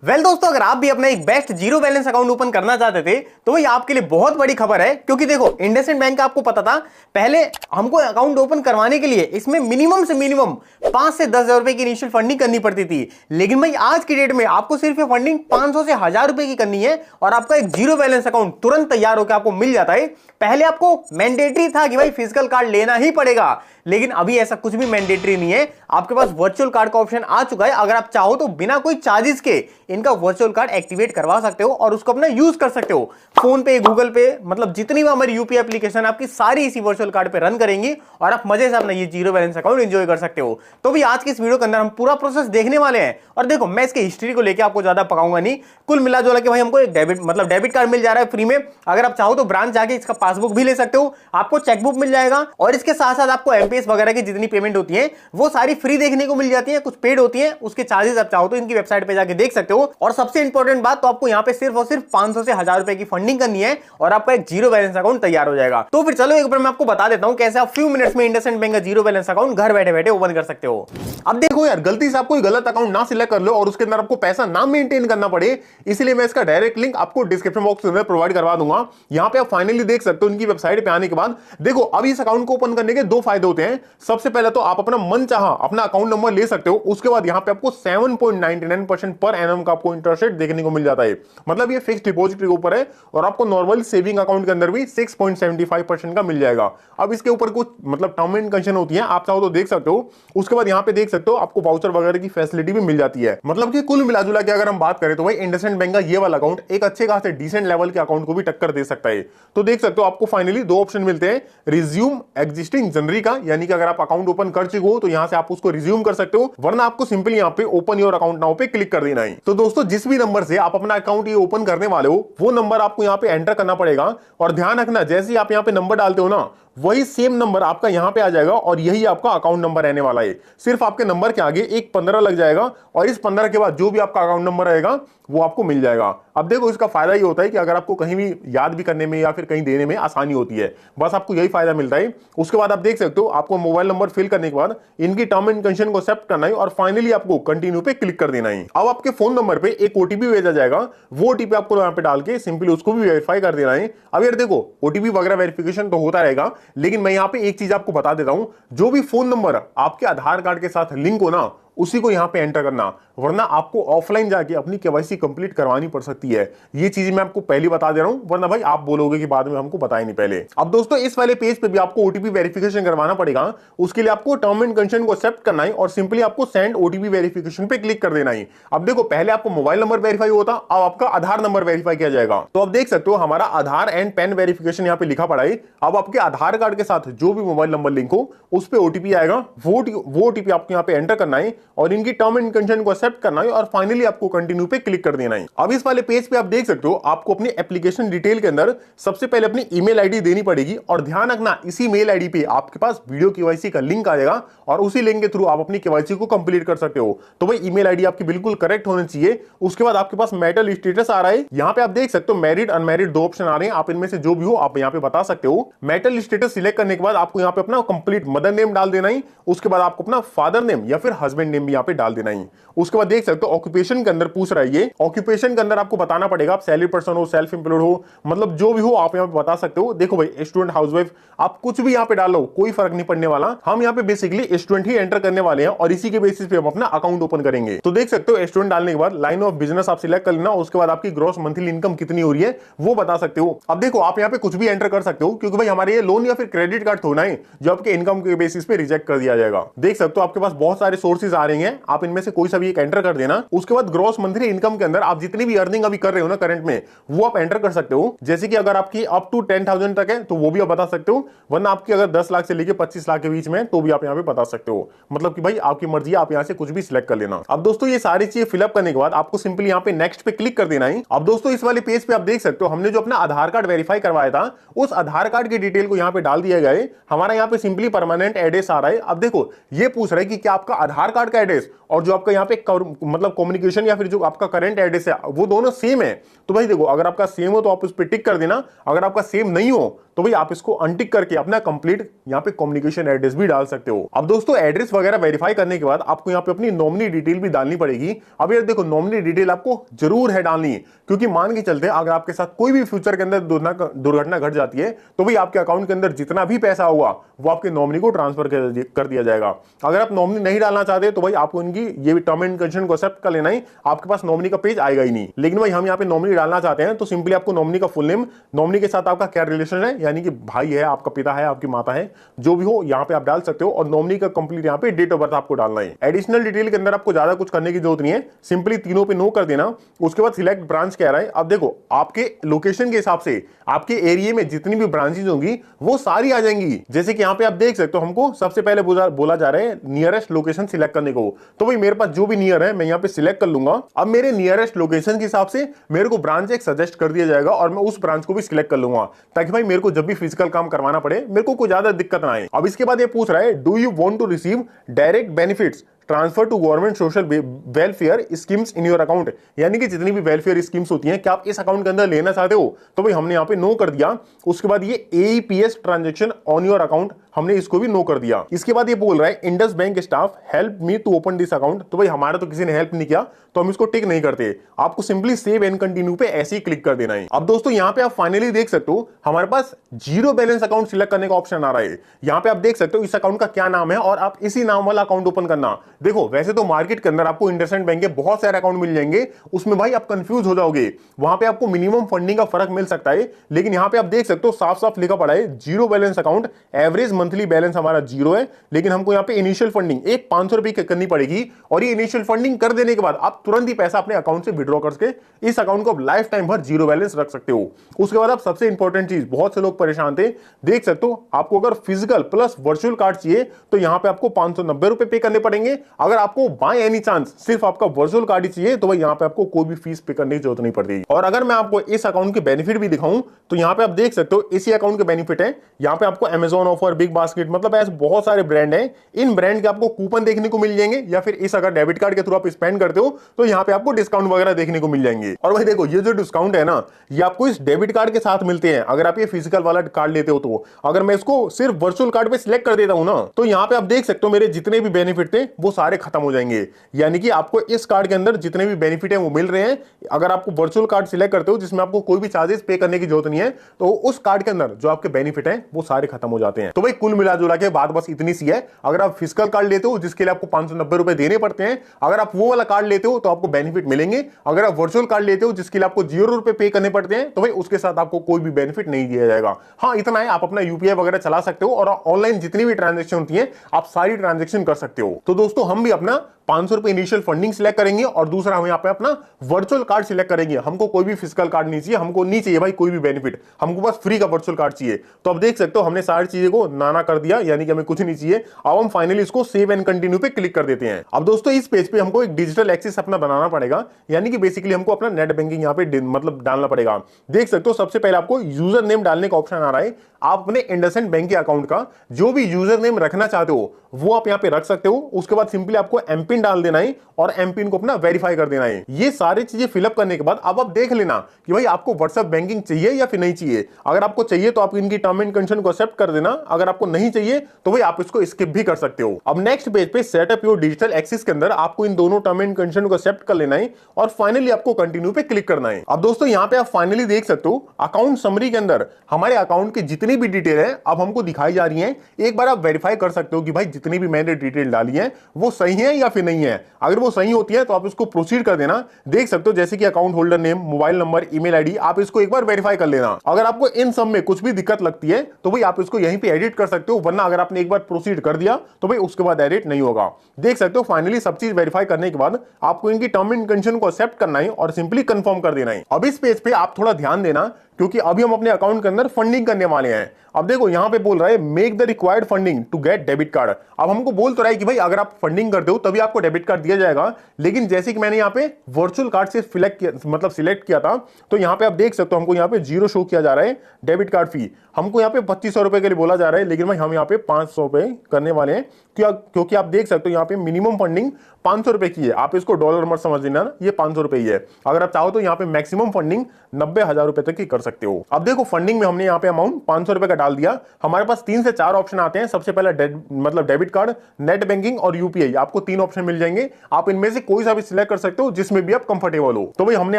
दोस्तों, अगर आप भी अपना एक best zero balance account open करना चाहते थे तो ये आपके लिए बहुत बड़ी खबर है। क्योंकि देखो, इंडसइंड बैंक का आपको पता था, पहले हमको अकाउंट ओपन करवाने के लिए इसमें मिनिमम से मिनिमम 5 से 10,000 रुपए की इनिशियल फंडिंग करनी पड़ती थी। लेकिन भाई आज की डेट में आपको सिर्फ फंडिंग 500 से 1000 रुपए की करनी है और आपका एक जीरो बैलेंस अकाउंट तुरंत तैयार होकर आपको मिल जाता है। पहले आपको मैंडेटरी था कि भाई फिजिकल कार्ड लेना ही पड़ेगा, लेकिन अभी ऐसा कुछ भी मैंडेटरी नहीं है। आपके पास वर्चुअल कार्ड का ऑप्शन आ चुका है। अगर आप चाहो तो बिना कोई चार्जेस के इनका वर्चुअल कार्ड एक्टिवेट करवा सकते हो और उसको अपना यूज कर सकते हो। फोन पे, गूगल पे, मतलब जितनी भी हमारी यूपीआई एप्लीकेशन आपकी सारी इसी वर्चुअल कार्ड पे रन करेंगी और आप मजे से अपना ये जीरो बैलेंस अकाउंट एंजॉय कर सकते हो। तो भी आज की इस वीडियो के अंदर हम पूरा प्रोसेस देखने वाले हैं। और देखो, मैं इसकी हिस्ट्री को लेकर आपको ज्यादा पकाऊंगा नहीं। कुल मिला जुला के भाई हमको एक डेबिट कार्ड मिल जा रहा है फ्री में। अगर आप चाहो तो ब्रांच जाके इसका पासबुक भी ले सकते हो, आपको चेकबुक मिल जाएगा और इसके साथ साथ आपको एमपीएस वगैरह की जितनी पेमेंट होती है वो सारी फ्री देखने को मिल जाती है। कुछ पेड होती है, उसके चार्जेस आप चाहो तो इनकी वेबसाइट पे जाके देख सकते हो। और सबसे इंपॉर्टेंट बात, तो आपको यहाँ पे सिर्फ और सिर्फ 500 से 1000 रुपए की फंडिंग करनी है और आपका एक जीरो बैलेंस अकाउंट तैयार हो जाएगा। तो फिर चलो एक बार मैं आपको बता देता हूँ कैसे आप फ्यू मिनट्स में इंडसइंड बैंक का जीरो बैलेंस अकाउंट घर बैठे बैठे ओपन कर सकते हो। अब देखो यार, गलती से आप कोई गलत अकाउंट ना सिलेक्ट कर लो और उसके अंदर आपको पैसा ना मेंटेन करना पड़े, इसलिए मैं इसका डायरेक्ट लिंक आपको डिस्क्रिप्शन बॉक्स में प्रोवाइड करवा दूंगा। यहां पे आप फाइनली देख सकते हो उनकी वेबसाइट पे आने के बाद। देखो, अब इस अकाउंट को ओपन करने के दो फायदे होते हैं। सबसे पहले तो आप अपना मन चाहा अपना अकाउंट नंबर ले सकते हो। उसके बाद यहां पे आपको 7.99% पर एनम का आपको इंटरेस्ट रेट देखने को मिल जाता है। मतलब ये फिक्स डिपॉजिट के ऊपर है और आपको नॉर्मल सेविंग अकाउंट के अंदर भी 6.75% का मिल जाएगा। अब इसके ऊपर कुछ मतलब टर्म एंड कंडीशन होती है, आप चाहो तो देख सकते हो। उसके बाद यहां पे देख सकते हो आपको वाउचर वगैरह की फैसिलिटी भी मिल जाती है। मतलब कि कुल मिलाजुला के अगर हम बात करें तो भाई इंडसइंड बैंक का ये वाला अकाउंट एक अच्छे खासे डिसेंट लेवल के अकाउंट को भी टक्कर दे सकता है। तो देख सकते हो आपको फाइनली दो ऑप्शन मिलते हैं, रिज्यूम एग्जिस्टिंग जनरी का, यानी कि अगर आप अकाउंट ओपन कर चुके हो तो यहां से आप उसको रिज्यूम कर सकते हो, वरना आपको सिंपली यहां पे ओपन योर अकाउंट नाउ पे क्लिक कर देना है। तो दोस्तों, जिस भी नंबर से आप अपना अकाउंट ये ओपन करने वाले हो वो नंबर आपको यहां पे एंटर करना पड़ेगा। और ध्यान रखना, जैसे ही आप यहां पे नंबर डालते हो ना, वही सेम नंबर आपका यहां पे आ जाएगा और यही आपका अकाउंट नंबर रहने वाला है। सिर्फ आपके नंबर के आगे एक 15 लग जाएगा और इस 15 के बाद जो भी आपका अकाउंट नंबर रहेगा वो आपको मिल जाएगा। अब देखो, इसका फायदा ये होता है कि अगर आपको कहीं भी याद भी करने में या फिर कहीं देने में आसानी होती है, बस आपको यही फायदा मिलता है। उसके बाद आप देख सकते हो आपको मोबाइल नंबर फिल करने के बाद इनकी टर्म एंड कंडीशन को एक्सेप्ट करना है और फाइनली आपको कंटिन्यू पे क्लिक कर देना है। अब आपके फोन नंबर पे एक ओटीपी भेजा जाएगा, वो ओटीपी आपको यहाँ पे डाल के सिंपली उसको भी वेरीफाई कर देना है। अब यार देखो, ओटीपी वगैरह वेरिफिकेशन तो होता रहेगा, लेकिन मैं यहाँ पे एक चीज आपको बता देता हूं, जो भी फोन नंबर आपके आधार कार्ड के साथ लिंक हो ना, उसी को यहां पे एंटर करना, वरना आपको ऑफलाइन जाके अपनी केवाईसी कंप्लीट करवानी पड़ सकती है। ये चीज मैं आपको पहले बता दे रहा हूं, वरना भाई आप बोलोगे कि बाद में हमको बताया नहीं पहले। अब दोस्तों, इस वाले पेज पे भी आपको ओटीपी वेरिफिकेशन करवाना पड़ेगा। उसके लिए आपको टर्म एंड कंडीशन को एक्सेप्ट करना है और सिंपली आपको सेंड ओटीपी वेरिफिकेशन पे क्लिक कर देना है। अब देखो, पहले आपको मोबाइल नंबर वेरीफाई होता, अब आपका आधार नंबर वेरीफाई किया जाएगा। तो अब देख सकते हो हमारा आधार एंड पैन वेरिफिकेशन यहाँ पे लिखा पड़ा है। अब आपके आधार कार्ड के साथ जो भी मोबाइल नंबर लिंक हो उस पे ओटीपी आएगा, वो ओटीपी आपको यहाँ पे एंटर करना है और इनकी टर्म एंड कंडीशन को एक्सेप्ट करना है और फाइनली आपको कंटिन्यू पे क्लिक कर देना है। अब इस वाले पेज पे आप देख सकते हो आपको अपनी एप्लीकेशन डिटेल के अंदर सबसे पहले अपनी ईमेल आईडी देनी पड़ेगी और ध्यान रखना, इसी मेल आईडी पे आपके पास वीडियो केवाईसी का लिंक आ जाएगा और उसी लिंक के थ्रू आप अपनी केवाईसी को कंप्लीट कर सकते हो। तो भाई ईमेल आईडी आपकी बिल्कुल करेक्ट होनी चाहिए। उसके बाद आपके पास मैरिटल स्टेटस आ रहा है, यहाँ पे आप देख सकते हो मैरिड अनमैरिड दो ऑप्शन आ रहे हैं, आप इनमें से जो भी हो आप यहाँ पे बता सकते हो। मैरिटल स्टेटस सिलेक्ट करने के बाद आपको यहाँ पे अपना कंप्लीट मदर नेम डाल देना है। उसके बाद आपको अपना फादर नेम या फिर हस्बैंड नेम भी यहाँ पे डाल देना है। उसके बाद देख सकते हो ऑक्यूपेशन के अंदर पूछ रहा है, ये ऑक्यूपेशन के अंदर आपको बताना पड़ेगा आप सैलरी पर्सन हो, सेल्फ एम्प्लॉयड हो, मतलब जो भी हो आप यहाँ पे बता सकते हो। देखो भाई, स्टूडेंट, हाउसवाइफ, आप कुछ भी यहाँ पे डालो, कोई फर्क नहीं पड़ने वाला। हम यहाँ पे बेसिकली स्टूडेंट ही एंटर करने वाले हैं और इसी के बेसिस पे हम अपना अकाउंट ओपन करेंगे। तो देख सकते हो स्टूडेंट डालने के बाद लाइन ऑफ बिजनेस आप सिलेक्ट कर लेना। उसके बाद आपकी ग्रॉस मंथली इनकम कितनी हो रही है वो बता सकते हो। अब देखो, आप यहाँ पे कुछ भी एंटर कर सकते हो क्योंकि भाई हमारे ये लोन या फिर क्रेडिट कार्ड होना है जो आपके इनकम के बेसिस पे रिजेक्ट कर दिया जाएगा। देख सकते हो आपके पास बहुत सारे सोर्सेज आ रहे हैं, आप इनमें से कोई सा भी एक एंटर कर देना। उसके बाद ग्रॉस मंथली इनकम के अंदर आप जितनी भी अर्निंग अभी कर रहे हो ना करंट में, वो आप एंटर कर सकते हो। जैसे कि अगर आपकी अप टू 10,000 तक है तो वो भी आप बता सकते हो, वरना आपकी अगर 10 लाख से लेके 25 लाख के बीच में तो भी आप यहाँ पे बता सकते हो। मतलब कि भाई आपकी मर्जी, आप यहाँ से कुछ भी सिलेक्ट कर लेना। अब दोस्तों, ये सारी चीजें फिलअप करने के बाद आपको सिंपली यहाँ पे नेक्स्ट पे क्लिक कर देना है। अब दोस्तों, इस वाले पेज पे आप देख सकते हो हमने जो अपना आधार कार्ड वेरीफाई करवाया था उस आधार कार्ड की डिटेल को यहाँ पे डाल दिया गया है। हमारा यहाँ पे सिंपली परमानेंट एड्रेस आ रहा है। अब देखो, ये पूछ रहा है कि क्या आपका आधार कार्ड कार्ड का एड्रेस और जो आपका यहाँ पे मतलब कम्युनिकेशन या फिर जो आपका करंट एड्रेस है वो दोनों सेम है, तो भाई देखो अगर आपका सेम हो तो आप उस पर टिक कर देना, अगर आपका सेम नहीं हो तो भाई आप इसको अनटिक करके अपना कंप्लीट यहाँ पे कम्युनिकेशन एड्रेस भी डाल सकते हो। अब दोस्तों एड्रेस वगैरह वेरीफाई करने के बाद आपको यहाँ पे अपनी नॉमिनी डिटेल भी डालनी पड़ेगी। अब यार देखो नॉमिनी डिटेल आपको जरूर है डालनी, क्योंकि मान के चलते अगर आपके साथ कोई भी फ्यूचर के अंदर दुर्घटना घट जाती है तो भाई आपके अकाउंट के अंदर जितना भी पैसा होगा वो आपके नॉमिनी को ट्रांसफर कर दिया जाएगा। अगर आप नॉमिनी नहीं डालना चाहते तो भाई आपको इनकी ये भी टर्म एंड कंडीशन को एक्सेप्ट कर लेना ही, आपके पास नॉमिनी का पेज आएगा ही नहीं। लेकिन भाई हम यहाँ पे नॉमिनी डालना चाहते हैं तो सिंपली आपको नॉमिनी का फुल नेम, नॉमिनी के साथ आपका क्या रिलेशन है यानी कि भाई है, आपका पिता है, आपकी माता है, जो भी हो यहाँ पे आप डाल सकते हो, और नॉमिनी का कंप्लीट यहाँ पे डेट ऑफ बर्थ आपको डालना है। एडिशनल डिटेल के अंदर आपको ज्यादा कुछ करने की जरूरत नहीं है, सिंपली तीनों पे नो कर देना। उसके बाद सिलेक्ट ब्रांच कह रहा है। अब देखो आपके लोकेशन के हिसाब से आपके एरिया में जितनी भी ब्रांचेज होंगी वो सारी आ जाएंगी। जैसे कि यहाँ पे आप देख सकते हो हमको सबसे पहले बोला जा रहा है नियरेस्ट लोकेशन सिलेक्ट करने को, तो भाई मेरे पास जो भी नियर है मैं यहाँ पे सिलेक्ट कर लूंगा। अब मेरे नियरेस्ट लोकेशन के हिसाब से मेरे को ब्रांच एक सजेस्ट कर दिया जाएगा और मैं उस ब्रांच को भी सिलेक्ट कर लूंगा, ताकि भाई मेरे को जब भी फिजिकल काम करवाना पड़े मेरे को कोई ज्यादा दिक्कत ना आए। अब इसके बाद ये पूछ रहा है do you want to receive direct benefits transfer to government social welfare schemes in your account, यानी कि जितनी भी वेलफेयर स्कीम्स होती हैं क्या आप इस अकाउंट के अंदर लेना चाहते हो, तो भाई हमने यहाँ पे नो कर दिया। उसके बाद ये AEPS transaction on your account, हमने इसको भी नो कर दिया। इसके बाद ये बोल रहा है Indus bank staff help me to open this account, तो भाई हमारा तो किसी ने हेल्प नहीं किया तो हम इसको टिक नहीं करते, आपको सिंपली सेव एंड कंटिन्यू पे ऐसे ही क्लिक कर देना है। अब दोस्तों यहाँ पे आप फाइनली देख सकते हो हमारे पास जीरो बैलेंस अकाउंट सिलेक्ट करने का ऑप्शन आ रहा है। यहाँ पे आप देख सकते हो इस अकाउंट का क्या नाम है और आप इसी नाम वाला अकाउंट ओपन करना। देखो वैसे तो मार्केट के अंदर आपको इंडसइंड बैंक के बहुत सारे अकाउंट मिल जाएंगे, उसमें भाई आप कंफ्यूज हो जाओगे, वहां पे आपको मिनिमम फंडिंग का फर्क मिल सकता है। लेकिन यहाँ पे आप देख सकते हो साफ साफ लिखा पड़ा है zero balance account, average monthly balance हमारा जीरो है, लेकिन हमको यहाँ पे इनिशियल फंडिंग एक 500 रुपए करनी पड़ेगी, और ये इनिशियल फंडिंग कर देने के बाद आप तुरंत ही पैसा अपने अकाउंट से विड्रॉ करके इस अकाउंट को लाइफ टाइम भर जीरो बैलेंस रख सकते हो। उसके बाद आप सबसे इंपॉर्टेंट चीज, बहुत से लोग परेशान थे, देख सकते हो आपको अगर फिजिकल प्लस वर्चुअल कार्ड चाहिए तो यहाँ पे आपको 590 रुपए पे करने पड़ेंगे। अगर आपको बाय एनी चांस सिर्फ आपका वर्चुअल कार्ड ही चाहिए तो भाई यहाँ पे आपको कोई भी फीस पे करने की जरूरत नहीं पड़ती। और अगर मैं आपको इस अकाउंट के बेनिफिट भी दिखाऊं तो यहाँ पे आप देख सकते हो इसी अकाउंट के बेनिफिट है। यहाँ पे आपको अमेजॉन ऑफर, बिग बास्केट, मतलब ऐसे बहुत सारे ब्रांड हैं, इन ब्रांड के आपको कूपन देखने को मिल जाएंगे, या फिर इस अगर डेबिट कार्ड के थ्रू आप स्पेंड करते हो तो यहाँ पे आपको डिस्काउंट वगैरह देखने को मिल जाएंगे। और भाई देखो ये जो डिस्काउंट है ना ये आपको इस डेबिट कार्ड के साथ मिलते हैं अगर आप ये फिजिकल वाला कार्ड लेते हो। तो अगर मैं इसको सिर्फ वर्चुअल कार्ड पे सिलेक्ट कर देता हूं ना तो यहाँ पे आप देख सकते हो मेरे जितने भी बेनिफिट थे वो सारे खत्म हो जाएंगे, यानी कि आपको इस कार्ड के अंदर जितने भी बेनिफिट है वो मिल रहे हैं। अगर आपको वर्चुअल कार्ड सिलेक्ट करते हो जिसमें आपको कोई भी चार्जेस पे करने की जरूरत नहीं है तो उस कार्ड के अंदर जो आपके बेनिफिट है वो सारे खत्म हो जाते हैं। तो भाई कुल मिला जुला के बात बस इतनी सी है। अगर आप फिजिकल कार्ड लेते हो जिसके लिए आपको 590 रुपए देने पड़ते हैं, अगर आप वो वाला कार्ड लेते हो तो आपको बेनिफिट मिलेंगे। अगर आप वर्चुअल कार्ड लेते हो जिसके लिए आपको 0 रुपए पे करने पड़ते हैं तो भाई उसके साथ आपको कोई भी बेनिफिट नहीं दिया जाएगा। हाँ इतना है, आप अपना यूपीआई वगैरह चला सकते हो और ऑनलाइन जितनी भी ट्रांजेक्शन होती है आप सारी ट्रांजेक्शन कर सकते हो। तो दोस्तों हम भी अपना 500 रुपए इनिशियल फंडिंग सिलेक्ट करेंगे और दूसरा हम यहाँ पे अपना वर्चुअल कार्ड सिलेक्ट करेंगे। हमको कोई भी फिजिकल कार्ड नहीं चाहिए, हमको नहीं चाहिए भाई कोई भी बेनिफिट, हमको बस फ्री का वर्चुअल कार्ड चाहिए। तो अब देख सकते हो हमने सारी चीजें को नाना कर दिया, यानी कि हमें कुछ नहीं चाहिए। अब हम फाइनली इसको सेव एंड कंटिन्यू पे क्लिक कर देते हैं। अब दोस्तों इस पेज पे हमको एक डिजिटल एक्सेस अपना बनाना पड़ेगा, यानी कि बेसिकली हमको अपना नेट बैंकिंग यहाँ पे मतलब डालना पड़ेगा। देख सकते हो सबसे पहले आपको यूजर नेम डालने का ऑप्शन आ रहा है। आप अपने इंडसइंड बैंक के अकाउंट का जो भी यूजर नेम रखना चाहते हो वो आप यहाँ पे रख सकते हो। उसके बाद सिंपली आपको एमपिन डाल देना है और एमपिन को अपना वेरीफाई कर देना है। ये सारी चीजें फिलअप करने के बाद अब आप देख लेना कि भाई आपको व्हाट्सएप बैंकिंग चाहिए या फिर नहीं चाहिए। अगर आपको चाहिए तो आप इनकी टर्म एंड कंडीशन को एक्सेप्ट कर देना, अगर आपको नहीं चाहिए तो भाई आप इसको स्किप भी कर सकते हो। अब नेक्स्ट पेज पे सेटअप योर डिजिटल एक्सेस के अंदर आपको इन दोनों टर्म एंड कंडीशन को एक्सेप्ट कर लेना है और फाइनली आपको कंटिन्यू पे क्लिक करना है। अब दोस्तों यहाँ पे आप फाइनली देख सकते हो अकाउंट समरी के अंदर हमारे अकाउंट की जितनी भी डिटेल है अब हमको दिखाई जा रही है। एक बार आप वेरीफाई कर सकते हो कि भाई जितनी भी मैंने डिटेल डाली है वो सही है या फिर नहीं है। अगर वो सही होती है तो आप इसको प्रोसीड कर देना। देख सकते हो जैसे कि account holder name, mobile number, email ID, आप इसको एक बार वेरीफाई कर लेना। अगर आपको इन सब में कुछ भी दिक्कत लगती है तो भाई आप इसको यहीं पे एडिट कर सकते हो, वरना अगर आपने एक बार प्रोसीड कर दिया तो भाई उसके बाद एडिट नहीं होगा। देख सकते हो फाइनली सब चीज वेरीफाई करने के बाद आपको इनकी टर्म एंड कंडीशन को एक्सेप्ट करना है और सिंपली कंफर्म कर देना है। अब इस पेज पे आप थोड़ा ध्यान देना क्योंकि अभी हम अपने अकाउंट के अंदर फंडिंग करने वाले हैं। अब देखो यहाँ पे बोल रहा है make the required funding to get debit card. अब हमको बोल तो रहा है कि भाई अगर आप फंडिंग करते हो तभी आपको डेबिट कार्ड दिया जाएगा, लेकिन जैसे कि मैंने यहाँ पे वर्चुअल कार्ड से सिलेक्ट किया था तो यहाँ पे आप देख सकते हो हमको यहाँ पे 0 शो किया जा रहा है डेबिट कार्ड फी। हमको यहाँ पे 2500 रुपए के लिए बोला जा रहा है, लेकिन भाई हम यहाँ पे 500 रुपए करने वाले हैं क्योंकि आप देख सकते हो यहाँ पे मिनिमम फंडिंग 500 रुपए की है। आप इसको डॉलर मत समझ लेना ना, ये 500 रुपए ही है। अगर आप चाहो तो यहाँ पे मैक्सिमम फंडिंग 90,000 रुपए तक की कर सकते हो। अब देखो फंडिंग में हमने यहाँ पे अमाउंट 500 रुपए का डाल दिया। हमारे पास 3 से 4 ऑप्शन आते हैं। सबसे पहला मतलब डेबिट कार्ड, नेट बैंकिंग और यूपीआई, आपको 3 ऑप्शन मिल जाएंगे। आप इनमें से कोई सा भी सिलेक्ट कर सकते हो जिसमें भी आप कंफर्टेबल हो। तो भाई हमने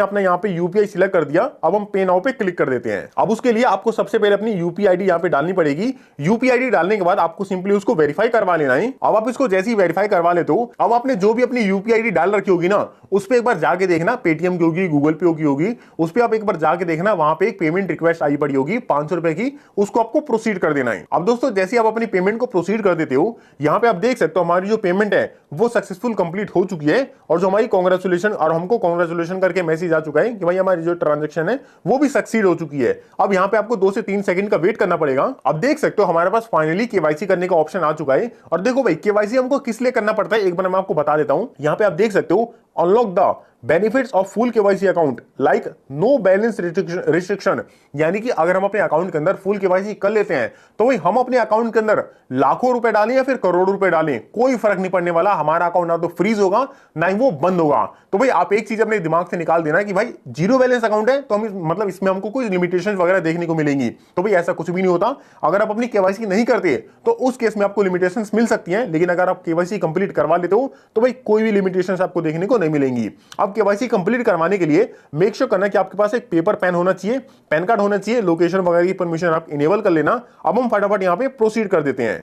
अपना यहाँ पे यूपीआई सिलेक्ट कर दिया। अब हम पे नाउ पे क्लिक कर देते हैं। अब उसके लिए आपको सबसे पहले अपनी यूपीआई आईडी यहाँ पे डालनी पड़ेगी। यूपीआई आईडी डालने के बाद आपको सिंपली उसको वेरीफाई करवा लेना है। अब आप इसको जैसे ही वेरीफाई करवा लेते हो, अब आपने जो भी अपनी यूपीआई आईडी डाल रखी होगी ना, उस पे एक बार जाके देखना, पेटीएम की होगी, गूगल पे की होगी, उस पे आप एक बार जाके देखना, वहां पे एक पेमेंट रिक्वेस्ट आई पड़ी होगी 500 रुपए की, उसको आपको प्रोसीड कर देना है। अब दोस्तों जैसे आप अपनी पेमेंट को प्रोसीड कर देते हो, यहाँ पे आप देख सकते हो हमारी जो पेमेंट है वो सक्सेसफुल कंप्लीट हो चुकी है और जो हमारी कांग्रेचुलेशन और हमको कांग्रेचुलेशन करके मैसेज आ चुका है कि भाई हमारी जो ट्रांजैक्शन है वो भी सक्सीड हो चुकी है। अब यहाँ पे आपको 2 से 3 सेकंड का वेट करना पड़ेगा। अब देख सकते हो हमारे पास फाइनली केवाईसी करने का ऑप्शन आ चुका है। और देखो भाई केवाईसी हमको किस लिए करना पड़ता है एक बार मैं आपको बता देता हूं। यहाँ पे आप देख सकते हो unlock the benefits of full KYC account like no balance restriction, यानी कि अगर हम अपने अकाउंट के अंदर फुल केवाईसी कर लेते हैं तो भाई हम अपने अकाउंट के अंदर लाखों रुपए डालें या फिर करोड़ों रुपए डालें, कोई फर्क नहीं पड़ने वाला। हमारा अकाउंट ना तो फ्रीज होगा ना ही वो बंद होगा। तो भाई आप एक चीज अपने दिमाग से निकाल देना कि भाई जीरो बैलेंस अकाउंट है तो हम मतलब इसमें हमको कोई लिमिटेशन वगैरह देखने को मिलेंगी। तो भाई ऐसा कुछ भी नहीं होता। अगर आप अपनी केवाईसी नहीं करते तो उस केस में आपको लिमिटेशन मिल सकती है, लेकिन अगर आप केवाईसी कंप्लीट करवा लेते हो तो भाई कोई भी लिमिटेशन आपको देखने को नहीं मिलेंगी। अब केवाईसी कंप्लीट करवाने के लिए मेक श्योर करना कि आपके पास एक पेपर पेन होना चाहिए, पैन कार्ड होना चाहिए, लोकेशन वगैरह की परमिशन आप इनेबल कर लेना। अब हम फटाफट यहाँ पे प्रोसीड कर देते हैं।